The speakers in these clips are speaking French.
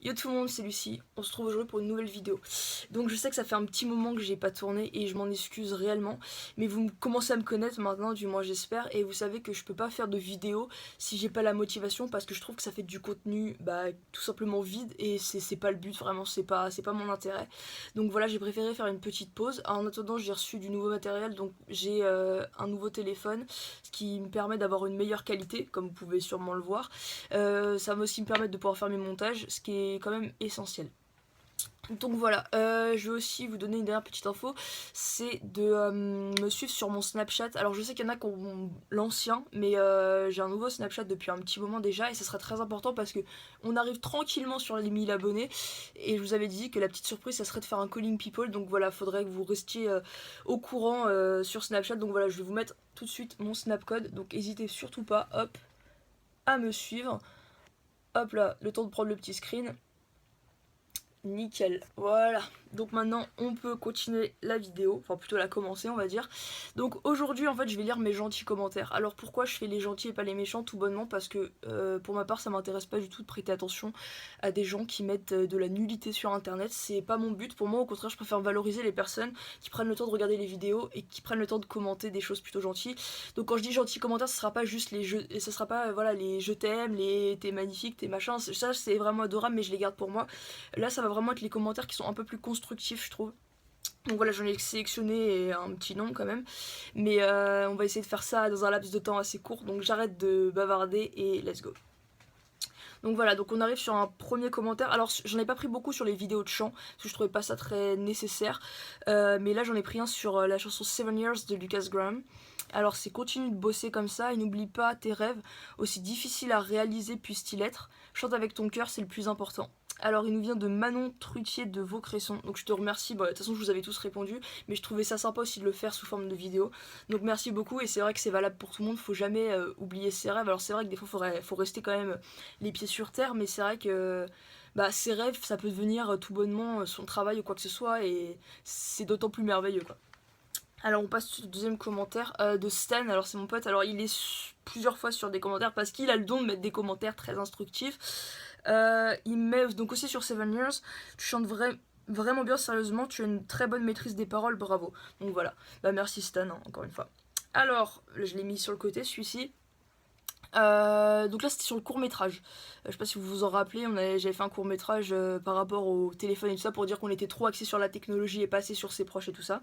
Yo tout le monde, c'est Lucie, on se trouve aujourd'hui pour une nouvelle vidéo. Donc je sais que ça fait un petit moment que j'ai pas tourné et je m'en excuse réellement, mais vous commencez à me connaître maintenant, du moins j'espère, et vous savez que je peux pas faire de vidéo si j'ai pas la motivation parce que je trouve que ça fait du contenu tout simplement vide et c'est pas le but, vraiment c'est pas mon intérêt. Donc voilà, j'ai préféré faire une petite pause. En attendant, j'ai reçu du nouveau matériel, donc j'ai un nouveau téléphone, ce qui me permet d'avoir une meilleure qualité, comme vous pouvez sûrement le voir. Ça va aussi me permettre de pouvoir faire mes montages, ce qui est quand même essentiel. Donc voilà, je vais aussi vous donner une dernière petite info, c'est de me suivre sur mon Snapchat. Alors je sais qu'il y en a qui ont l'ancien, mais j'ai un nouveau Snapchat depuis un petit moment déjà et ça sera très important parce que on arrive tranquillement sur les 1000 abonnés et je vous avais dit que la petite surprise ça serait de faire un calling people. Donc voilà, faudrait que vous restiez au courant sur Snapchat. Donc voilà, je vais vous mettre tout de suite mon Snapcode, donc n'hésitez surtout pas, hop, à me suivre. Hop là, le temps de prendre le petit screen. Nickel, voilà. Donc maintenant on peut continuer la vidéo, enfin plutôt la commencer on va dire. Donc aujourd'hui en fait je vais lire mes gentils commentaires. Alors pourquoi je fais les gentils et pas les méchants? Tout bonnement parce que pour ma part ça m'intéresse pas du tout de prêter attention à des gens qui mettent de la nullité sur internet. C'est pas mon but, pour moi au contraire je préfère valoriser les personnes qui prennent le temps de regarder les vidéos et qui prennent le temps de commenter des choses plutôt gentilles. Donc quand je dis gentils commentaires, ce sera pas juste les jeux, ce sera pas voilà les je t'aime, les t'es magnifique, t'es machin, ça c'est vraiment adorable mais je les garde pour moi. Là ça va vraiment être les commentaires qui sont un peu plus constructifs je trouve. Donc voilà, j'en ai sélectionné un petit nombre quand même. Mais on va essayer de faire ça dans un laps de temps assez court. Donc j'arrête de bavarder et let's go. Donc voilà, donc on arrive sur un premier commentaire. Alors j'en ai pas pris beaucoup sur les vidéos de chant, parce que je trouvais pas ça très nécessaire. Mais là j'en ai pris un sur la chanson 7 Years de Lucas Graham. Alors c'est continue de bosser comme ça et n'oublie pas tes rêves, aussi difficiles à réaliser puissent-ils être. Chante avec ton cœur, c'est le plus important. Alors il nous vient de Manon Trutier de Vaucresson, donc je te remercie, bon, de toute façon je vous avais tous répondu, mais je trouvais ça sympa aussi de le faire sous forme de vidéo. Donc merci beaucoup et c'est vrai que c'est valable pour tout le monde, faut jamais oublier ses rêves. Alors c'est vrai que des fois faut rester quand même les pieds sur terre, mais c'est vrai que ses rêves ça peut devenir tout bonnement son travail ou quoi que ce soit et c'est d'autant plus merveilleux quoi. Alors on passe au deuxième commentaire de Stan, alors c'est mon pote, alors il est plusieurs fois sur des commentaires parce qu'il a le don de mettre des commentaires très instructifs. Il met donc aussi sur 7 Years, tu chantes vraiment bien sérieusement, tu as une très bonne maîtrise des paroles, bravo. Donc voilà, merci Stan, hein, encore une fois. Alors, je l'ai mis sur le côté celui-ci. Donc là c'était sur le court métrage. Je sais pas si vous vous en rappelez, j'avais fait un court métrage par rapport au téléphone et tout ça pour dire qu'on était trop axé sur la technologie et pas assez sur ses proches et tout ça.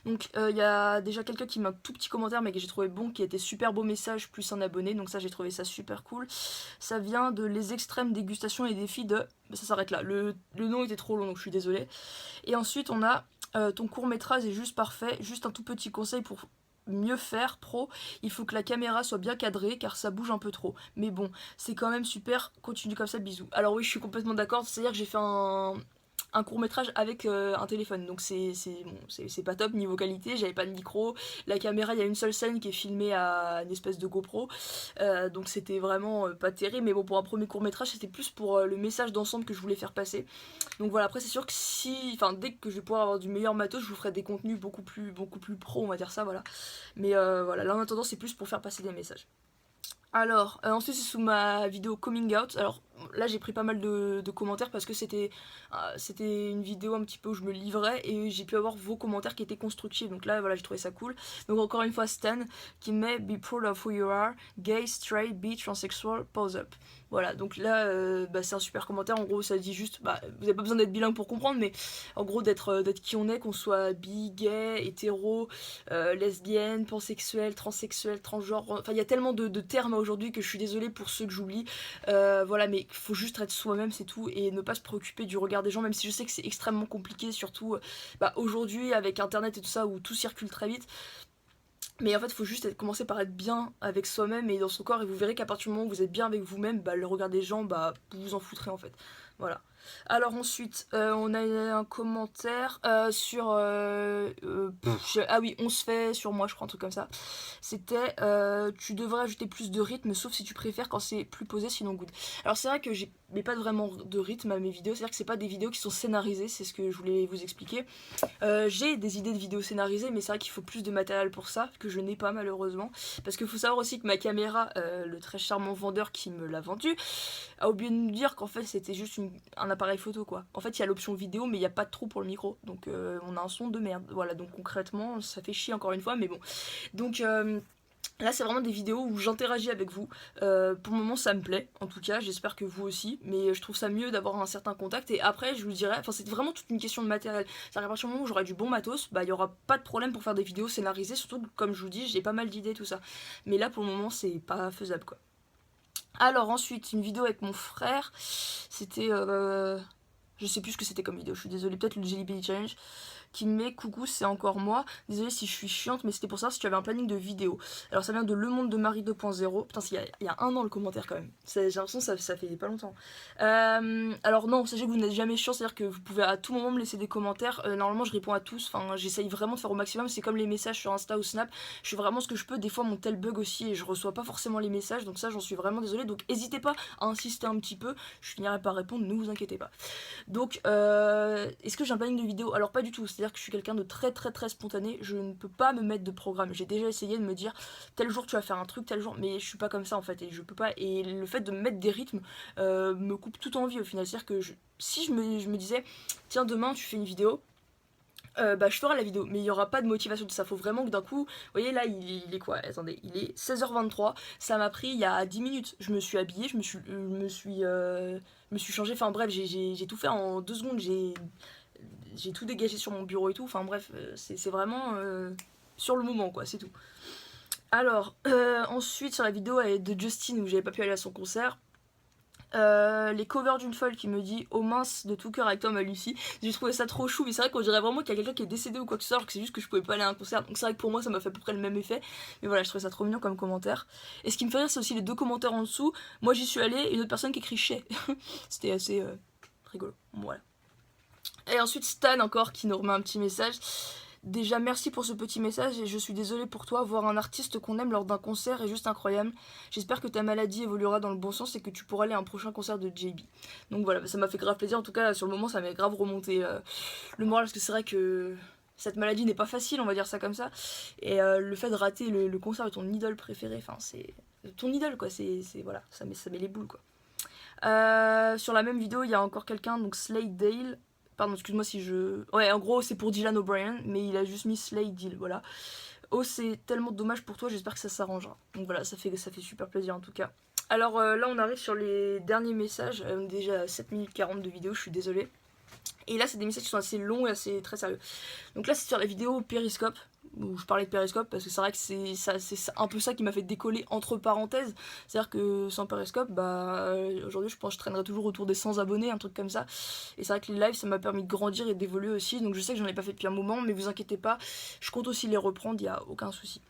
Donc il y a déjà quelqu'un qui m'a un tout petit commentaire mais que j'ai trouvé bon, qui était super beau message plus un abonné, donc ça j'ai trouvé ça super cool. Ça vient de les extrêmes dégustations et défis de... Ça s'arrête là, le nom était trop long donc je suis désolée. Et ensuite on a ton court métrage est juste parfait, juste un tout petit conseil pour mieux faire pro, il faut que la caméra soit bien cadrée car ça bouge un peu trop. Mais bon, c'est quand même super, continue comme ça, bisous. Alors oui, je suis complètement d'accord, c'est-à-dire que j'ai fait un court métrage avec un téléphone, donc c'est pas top niveau qualité, j'avais pas de micro, la caméra il y a une seule scène qui est filmée à une espèce de GoPro, donc c'était vraiment pas terrible, mais bon pour un premier court métrage c'était plus pour le message d'ensemble que je voulais faire passer. Donc voilà, après c'est sûr que dès que je vais pouvoir avoir du meilleur matos, je vous ferai des contenus beaucoup plus pro, on va dire ça, voilà. Mais voilà, là en attendant c'est plus pour faire passer des messages. Alors, ensuite c'est sous ma vidéo coming out. Alors là j'ai pris pas mal de commentaires parce que c'était une vidéo un petit peu où je me livrais et j'ai pu avoir vos commentaires qui étaient constructifs. Donc là voilà, j'ai trouvé ça cool. Donc encore une fois Stan qui met Be proud of who you are, gay, straight, bi, transsexual, pause up. Voilà, donc là c'est un super commentaire. En gros ça dit juste, vous n'avez pas besoin d'être bilingue pour comprendre, mais en gros d'être qui on est, qu'on soit bi, gay, hétéro, lesbienne, pansexuelle, transsexuelle, transgenre. Enfin il y a tellement de termes aujourd'hui que je suis désolée pour ceux que j'oublie. Voilà, mais il faut juste être soi-même, c'est tout, et ne pas se préoccuper du regard des gens, même si je sais que c'est extrêmement compliqué, surtout aujourd'hui avec internet et tout ça où tout circule très vite. Mais en fait, il faut juste commencer par être bien avec soi-même et dans son corps, et vous verrez qu'à partir du moment où vous êtes bien avec vous-même, le regard des gens, vous vous en foutrez en fait. Voilà. Alors ensuite, on a un commentaire sur... ah oui, on se fait sur moi, je crois, un truc comme ça. C'était tu devrais ajouter plus de rythme, sauf si tu préfères quand c'est plus posé, sinon good. Alors c'est vrai que j'ai mais pas vraiment de rythme à mes vidéos, c'est-à-dire que c'est pas des vidéos qui sont scénarisées, c'est ce que je voulais vous expliquer. J'ai des idées de vidéos scénarisées, mais c'est vrai qu'il faut plus de matériel pour ça, que je n'ai pas malheureusement. Parce qu'il faut savoir aussi que ma caméra, le très charmant vendeur qui me l'a vendu, a oublié de nous dire qu'en fait c'était juste un appareil photo quoi. En fait il y a l'option vidéo mais il n'y a pas de trou pour le micro. Donc on a un son de merde. Voilà, donc concrètement ça fait chier encore une fois mais bon. Donc là c'est vraiment des vidéos où j'interagis avec vous, pour le moment ça me plaît, en tout cas j'espère que vous aussi, mais je trouve ça mieux d'avoir un certain contact et après je vous dirais, enfin c'est vraiment toute une question de matériel, c'est-à-dire à partir du moment où j'aurai du bon matos, bah il y aura pas de problème pour faire des vidéos scénarisées, surtout que, comme je vous dis j'ai pas mal d'idées tout ça, mais là pour le moment c'est pas faisable quoi. Alors ensuite une vidéo avec mon frère, c'était je sais plus ce que c'était comme vidéo, je suis désolée, peut-être le Jelly Belly Challenge, qui me met coucou c'est encore moi, désolée si je suis chiante mais c'était pour ça si tu avais un planning de vidéo. Alors ça vient de Le Monde de Marie 2.0, putain il y a un an le commentaire quand même, j'ai l'impression que ça fait pas longtemps. Alors non, sachez que vous n'êtes jamais chiant, c'est à dire que vous pouvez à tout moment me laisser des commentaires, normalement je réponds à tous, enfin j'essaye vraiment de faire au maximum, c'est comme les messages sur Insta ou Snap, je fais vraiment ce que je peux, des fois mon tel bug aussi et je reçois pas forcément les messages, donc ça j'en suis vraiment désolée, donc n'hésitez pas à insister un petit peu, je finirai par répondre, ne vous inquiétez pas. Donc, est-ce que j'ai un planning de vidéo? Alors pas du tout, c'est-à-dire que je suis quelqu'un de très spontané, je ne peux pas me mettre de programme. J'ai déjà essayé de me dire tel jour tu vas faire un truc, tel jour, mais je suis pas comme ça en fait, et je peux pas. Et le fait de me mettre des rythmes me coupe toute envie au final. C'est-à-dire que si je me disais tiens demain tu fais une vidéo, bah je ferai la vidéo, mais il n'y aura pas de motivation de ça, faut vraiment que d'un coup, vous voyez là il est quoi, attendez, il est 16h23, ça m'a pris il y a 10 minutes, je me suis habillée, je me suis changée, enfin bref, j'ai tout fait en 2 secondes, j'ai tout dégagé sur mon bureau et tout, enfin bref, c'est vraiment sur le moment quoi, c'est tout. Alors, ensuite sur la vidéo de Justin où j'avais pas pu aller à son concert, les covers d'une folle qui me dit oh mince de tout cœur avec toi ma Lucie, j'ai trouvé ça trop chou, mais c'est vrai qu'on dirait vraiment qu'il y a quelqu'un qui est décédé ou quoi que ce soit, alors que c'est juste que je pouvais pas aller à un concert, donc c'est vrai que pour moi ça m'a fait à peu près le même effet, mais voilà je trouvais ça trop mignon comme commentaire. Et ce qui me fait rire c'est aussi les 2 commentaires en dessous, moi j'y suis allée et une autre personne qui écrit chez c'était assez rigolo, voilà. Et ensuite Stan encore qui nous remet un petit message. Déjà merci pour ce petit message et je suis désolée pour toi, voir un artiste qu'on aime lors d'un concert est juste incroyable. J'espère que ta maladie évoluera dans le bon sens et que tu pourras aller à un prochain concert de JB. Donc voilà, ça m'a fait grave plaisir, en tout cas sur le moment ça m'a grave remonté le moral parce que c'est vrai que cette maladie n'est pas facile, on va dire ça comme ça. Et le fait de rater le concert de ton idole préférée, enfin c'est ton idole quoi, c'est voilà, ça met les boules quoi. Sur la même vidéo il y a encore quelqu'un, donc Slade Dale. Pardon, excuse-moi si je... Ouais, en gros, c'est pour Dylan O'Brien, mais il a juste mis Slade Deal, voilà. Oh, c'est tellement dommage pour toi, j'espère que ça s'arrangera. Donc voilà, ça fait super plaisir en tout cas. Alors là, on arrive sur les derniers messages. Déjà 7 minutes 40 de vidéo, je suis désolée. Et là, c'est des messages qui sont assez longs et assez très sérieux. Donc là, c'est sur la vidéo Periscope, où je parlais de Periscope, parce que c'est vrai que c'est un peu ça qui m'a fait décoller entre parenthèses. C'est-à-dire que sans Periscope, bah aujourd'hui, je pense que je traînerais toujours autour des 100 abonnés, un truc comme ça. Et c'est vrai que les lives, ça m'a permis de grandir et d'évoluer aussi. Donc je sais que j'en ai pas fait depuis un moment, mais vous inquiétez pas, je compte aussi les reprendre, il n'y a aucun souci.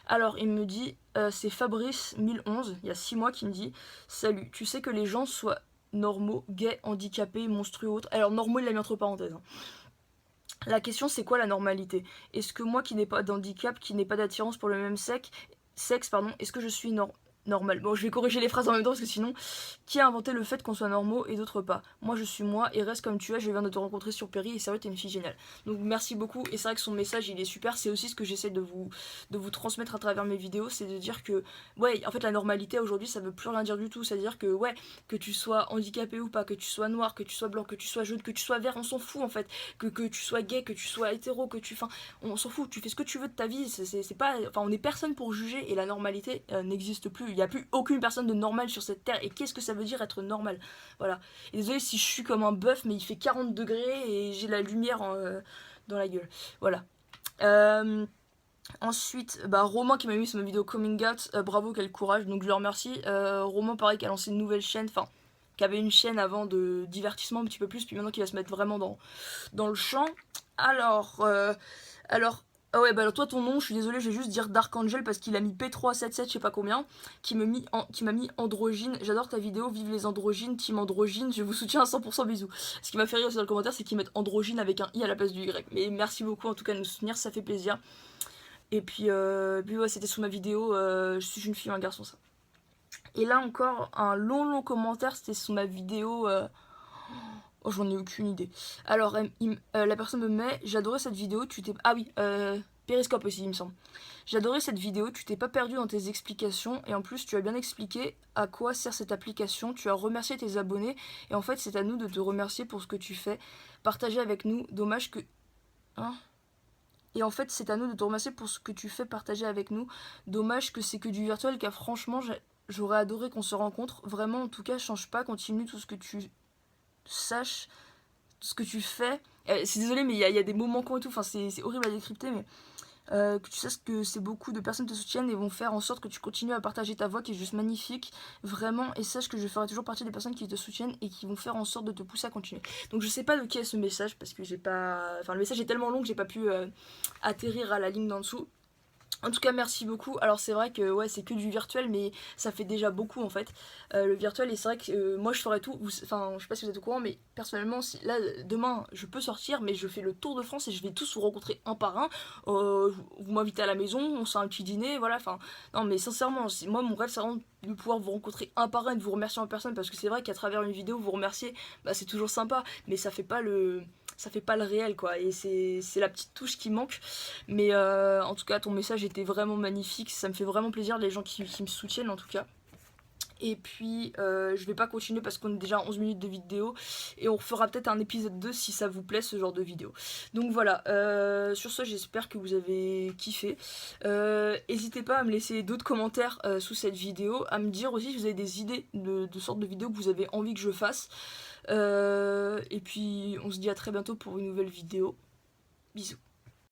Alors, il me dit, c'est Fabrice1011, il y a 6 mois, qui me dit salut, tu sais que les gens soient normaux, gays, handicapés, monstrueux, autres. Alors, normaux, il l'a mis entre parenthèses. Hein. La question, c'est quoi la normalité? Est-ce que moi qui n'ai pas d'handicap, qui n'ai pas d'attirance pour le même sexe, pardon, est-ce que je suis normal? Bon, je vais corriger les phrases en même temps parce que sinon, qui a inventé le fait qu'on soit normaux et d'autres pas? Moi, je suis moi et reste comme tu es. Je viens de te rencontrer sur Perry et c'est vrai, t'es une fille géniale. Donc, merci beaucoup. Et c'est vrai que son message, il est super. C'est aussi ce que j'essaie de vous transmettre à travers mes vidéos. C'est de dire que, ouais, en fait, la normalité aujourd'hui, ça veut plus rien dire du tout. C'est-à-dire que, ouais, que tu sois handicapé ou pas, que tu sois noir, que tu sois blanc, que tu sois jaune, que tu sois vert, on s'en fout en fait. Que tu sois gay, que tu sois hétéro, que tu. Enfin, on s'en fout. Tu fais ce que tu veux de ta vie. C'est pas. Enfin, on est personne pour juger et la normalité n'existe plus. Il n'y a plus aucune personne de normale sur cette terre. Et qu'est-ce que ça veut dire être normal? Voilà. Et désolé si je suis comme un bœuf, mais il fait 40 degrés et j'ai la lumière dans la gueule. Voilà. Ensuite, bah, Romain qui m'a mis sur ma vidéo Coming Out, bravo, quel courage, donc je le remercie. Romain, pareil, qui a lancé une nouvelle chaîne, enfin, qui avait une chaîne avant de divertissement un petit peu plus, puis maintenant qui va se mettre vraiment dans le champ. Alors, ah ouais, bah alors toi ton nom, je suis désolée, je vais juste dire Dark Angel parce qu'il a mis P377, je sais pas combien, qui m'a mis androgyne. J'adore ta vidéo, vive les androgynes, team androgyne, je vous soutiens à 100%, bisous. Ce qui m'a fait rire aussi dans le commentaire, c'est qu'ils mettent androgyne avec un i à la place du y. Mais merci beaucoup en tout cas de nous soutenir, ça fait plaisir. Et puis ouais, c'était sous ma vidéo, je suis une fille ou un garçon, ça. Et là encore, un long commentaire, c'était sous ma vidéo. Oh, j'en ai aucune idée. Alors, la personne me met, j'ai adoré cette vidéo, tu t'es... Ah oui, Periscope aussi il me semble. J'ai adoré cette vidéo, tu t'es pas perdu dans tes explications et en plus tu as bien expliqué à quoi sert cette application, tu as remercié tes abonnés et en fait c'est à nous de te remercier pour ce que tu fais. Partagez avec nous, dommage que... Hein? Et en fait c'est à nous de te remercier pour ce que tu fais, partager avec nous. Dommage que c'est que du virtuel car franchement j'aurais adoré qu'on se rencontre. Vraiment en tout cas change pas, continue tout ce que tu saches, tout ce que tu fais. C'est désolé mais il y a des mots manquants et tout, enfin c'est horrible à décrypter mais... que tu saches que c'est beaucoup de personnes te soutiennent et vont faire en sorte que tu continues à partager ta voix qui est juste magnifique, vraiment, et sache que je ferai toujours partie des personnes qui te soutiennent et qui vont faire en sorte de te pousser à continuer. Donc je sais pas de qui est ce message parce que j'ai pas... Enfin le message est tellement long que j'ai pas pu atterrir à la ligne d'en dessous. En tout cas, merci beaucoup. Alors c'est vrai que ouais, c'est que du virtuel, mais ça fait déjà beaucoup en fait. Le virtuel, et c'est vrai que moi je ferais tout. Enfin, je sais pas si vous êtes au courant, mais personnellement, là demain, je peux sortir, mais je fais le tour de France et je vais tous vous rencontrer un par un. Vous m'invitez à la maison, on se fait un petit dîner, voilà. Enfin, non, mais sincèrement, moi mon rêve c'est vraiment de pouvoir vous rencontrer un par un et de vous remercier en personne, parce que c'est vrai qu'à travers une vidéo, vous remercier, bah c'est toujours sympa, mais ça fait pas le réel quoi, et c'est la petite touche qui manque. Mais en tout cas ton message était vraiment magnifique, ça me fait vraiment plaisir les gens qui me soutiennent en tout cas. Et puis je vais pas continuer parce qu'on est déjà à 11 minutes de vidéo et on fera peut-être un épisode 2 si ça vous plaît ce genre de vidéo. Donc voilà, sur ce j'espère que vous avez kiffé. N'hésitez pas à me laisser d'autres commentaires sous cette vidéo, à me dire aussi si vous avez des idées de sortes de vidéos que vous avez envie que je fasse. Et puis on se dit à très bientôt pour une nouvelle vidéo. Bisous.